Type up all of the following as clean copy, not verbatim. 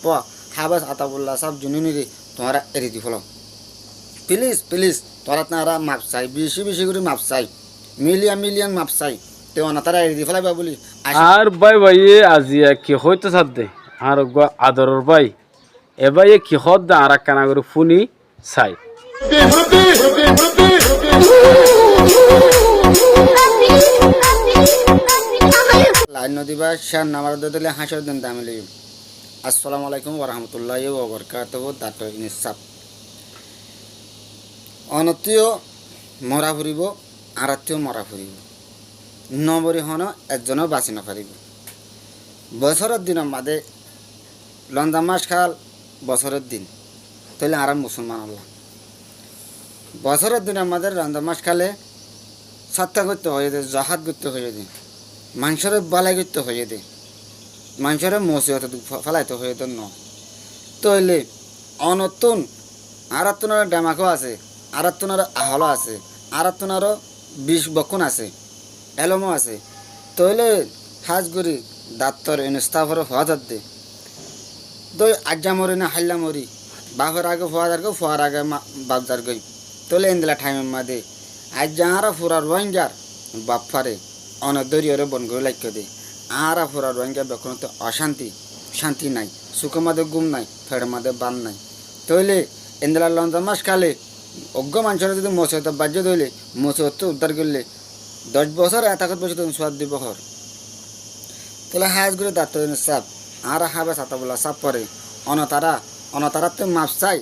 Bappa Habas আতাবুল্লাহ সাহেব জুনিনিরে তোমরা এড়ি দি ফলো প্লিজ প্লিজ তোরা তারা মাপ চাই বেশি বেশি করে মাপ চাই মিলিয়ন মিলিয়ন মাপ চাই তো না তারা এড়ি দি ফেলাইবা বলি আর ভাই ভাই আজিয়া কি হইতে সাথে আর আদরের ভাই এ ভাই কি হদ আর কানা করে ফুনি চাই লাইন নদীবা শেয়ার নামার দিলে হাসর দিন দামিলি আসসালামু আলাইকুম ওয়া রাহমাতুল্লাহি ওয়া বারাকাতুহু ডাক্তার ইনসাফ অনতীয় মরা ফুরিব আরাতীয় মরা ফুরিব নবরি হন একজনও বাঁচি নাপারিব বছরের দিনের মাঝে রমজান মাস খাল বছরের দিন তাহলে আরাম মুসলমান আল্লাহ বছরের দিনের মাঝে রমজান মাস খালে সাত্তা করতে হয়ে দে জাহাদ করতে হয়ে দে মানুষের বালাই করতে হয়ে দে মানুষের মসিহত ফেলাইতে হয়ে দে ন তৈলে অনতুন আরাত্তনার ডেমাকও আছে আরাত্তনার আহল আছে আরাত্তনারও 20 বক্ষণ আছে এলমও আছে তৈলে হাজ করি ডাক্তর ইনস্তাফর হওয়া দে দই আজ্জা মরি না হাল্লা মরি বাপের আগে ফুয়ার আগে বাপদার গই তৈলে এন্দিলা ঠাইমের মাদে আজ্জা আরা ফুরার রোহিঙ্গার বাপফারে অনদরিয়রে বন করে লাইক দে আরা ফুরার রোহিঙ্গার বেখন তো অশান্তি শান্তি নাই সুখের মাঝে গুম নাই ফেড়ের মাঝে বান নাই তৈলে এন্দিলা রমজান মাস খালে অজ্ঞ মানুষের যদি মসজিদ বাজ্য ধরলে মসজিদ তো উদ্ধার করলে 10 বছর এতাকত বছর তুমি সোয়াদ দিব ঘর তাহলে হাজ করে দাঁত সাপ আর হাবে সাতাবুল্লা সাপ পরে অনতারাতে মাপ চাই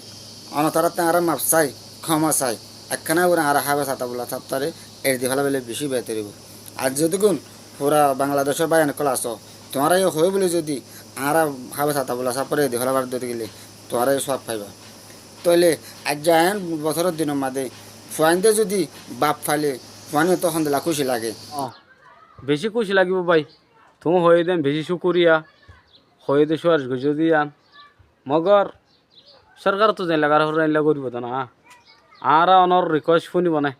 অনতারাতে আর মাপ চাই ক্ষমা চাই একখানা করে আর হাবে সাতাবুল্লা সাপ তারে এর দি ফেলা বেলে বেশি বেতরিব আর যদি গুণ পুরা বাংলাদেশের বাইরে কল আস তোমারাই হয়ে বলে যদি আর হাবে সাতাবুল্লা সাপ পরে দি ফেলাবার দিতে গেলে তোমারাই সব পাইবা তইলে আজ যায়ন বছরের দিনের মাঝে ফুয়াইন্দে যদি বাপ ফাইলে ফুয়ানি তখন দিলা খুশি লাগে বেশি খুশি লাগিব ভাই তুমি হয়ে দেন বেশি শুকুরিয়া হয়ে দে সোয়ার যদি আন মগর সরকার তো জানলা গার জানলা করব তো না আর অনর রিকোয়েস্ট শুনিব না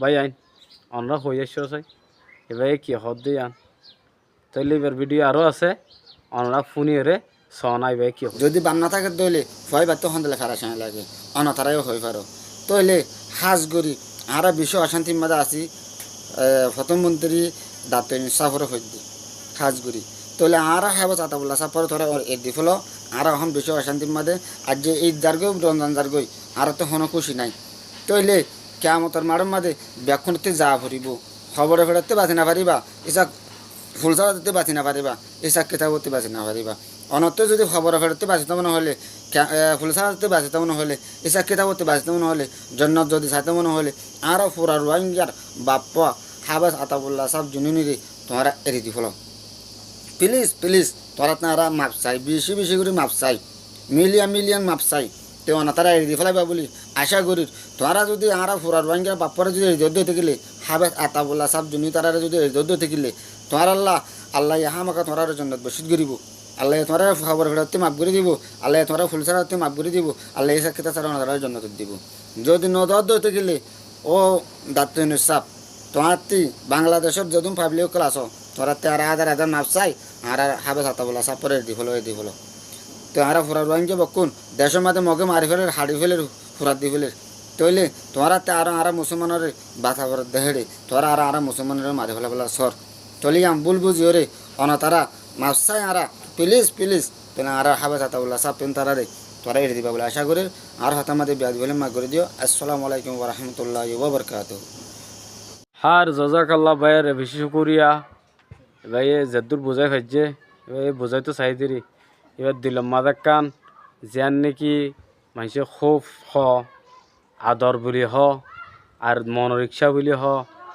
ভাই আইন অনরা হয়ে আসছো চাই এবার কি হদ দিয়ে আন তাইলে এবার ভিডিও আরও আছে অনরা ফুনিয়ে সনাই ভাই কি যদি বাম না থাকে তইলে ফুয়াই বা তখন দিলে ফেরা সময় লাগে অনতারাইও হয়ে পারো তইলে হাজ গরি আর বিশ্ব অশান্তির মাঝে আছি প্রধানমন্ত্রী ডাক্তার ইনসাফর হইতে হাজ গরি তইলে আর হেব চাতাবুল্লা সাপর ধরে এর দি ফলো আর এখন বিশ্ব অশান্তির মাঝে আজ যে ঈদ যারগই রমজান যারগই আর তো হন খুশি নাই তইলে কেয়ামতের মাঠের মাঝে ব্যাখ্যানতে যা ভরিব খবরে ফেরাতে বাঁচি না পারিবা ইসাক ফুলসারা দিতে বাঁচি না পারিবা ইসাক কেতাব করতে বাঁচি না পারিবা অনত্য যদি খবর ফেরতে বাঁচিতাম না হলে ফুলসারা দিতে বাঁচিতাম না হলে ইসাক কেতাব করতে বাঁচিতাম না হলে জন্নত যদি চাইতাম না হলে আরও ফুরা রোহিঙ্গার বাপ্পা হাবাস আতাবুল্লাহ সাহেব জুনিনিরে তোমরা এড়ি দি ফলো প্লিজ প্লিজ তোরা তারা মাপ চাই বেশি বেশি করে মাপ চাই মিলিয়ন মিলিয়ন মাপ চাই তো না তারা এড়ি দি ফেলাইবা বলি আশা করি তোরা যদি আর ফুরা রোহিঙ্গার বাপ্পারা যদি এড়ি দিতে গেলে হাবাস আতাবুল্লাহ সাহেব জুনি তারা যদি এড়ি দিতে গেলে তোমার আল্লাহ ইহা মাকা তোমার জন্য বসিত করিব আল্লাহ তোমার খবর ফেরতে মাপ করে দিব আল্লাহ তোমার ফুল ছাড়াতে মাপ করে দিব আল্লাহ এই সাক্ষিতা ছাড়া ওনারা জন্য দিব যদি নদর দিতে গেলে ও ডাক্তার সাপ তোমার বাংলাদেশের যদুম পাবলিক ক্লাস তোরা 13,000 মাপ চাই আর হাবে সাতা বলা সাপ পরে দি ফেলো দি ফেলো তো আর ফুরা রোহিঙ্গা বকুন দেশের মাঝে মগে মারি ফেলে হাড়ি ফেলে ফুরাত দি ফেলে তৈলে তোমার আর মুসলমানের বাধা করে দেহেড়ে তোরা আর মুসলমানের মারি ফেলা বলা সর তলিয়াম বুল বুঝি ওরে অনতারা মাপ চাই আর প্লিজ প্লিজ তোলা আর হাবে সাতাবুল্লাহ সাপ পেন তারা রে তোরা এড়ে দিবা বলে আশা করে আর হাতামাদে বিয়াদ বলে মা করে দিও আসসালামু আলাইকুম ওয়া রাহমাতুল্লাহি ওয়া বারাকাতুহু হার জাজাকাল্লাহ ভাইয়ের বেশি শুকুরিয়া ভাই যেদুর বোঝাই খাইছে এবার বোঝাই তো চাই দেরি এবার দিলাম মাদাক কান যেন নাকি মানুষের খুব হ আদর বলি হ আর মন রিক্সা বলি হ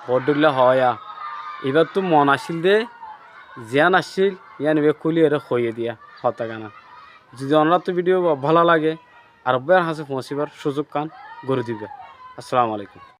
বডগুলা হয়া এবার তো মন আসিল দে জ্ঞান আসছিল ইয়ান এবার খুলি এর হইয়ে দিয়া হতা গানা যদি অনার তো ভিডিও ভালো লাগে আর বের হাসে পৌঁছিবার সুযোগ কান গড়ে দিবে আসসালামু আলাইকুম।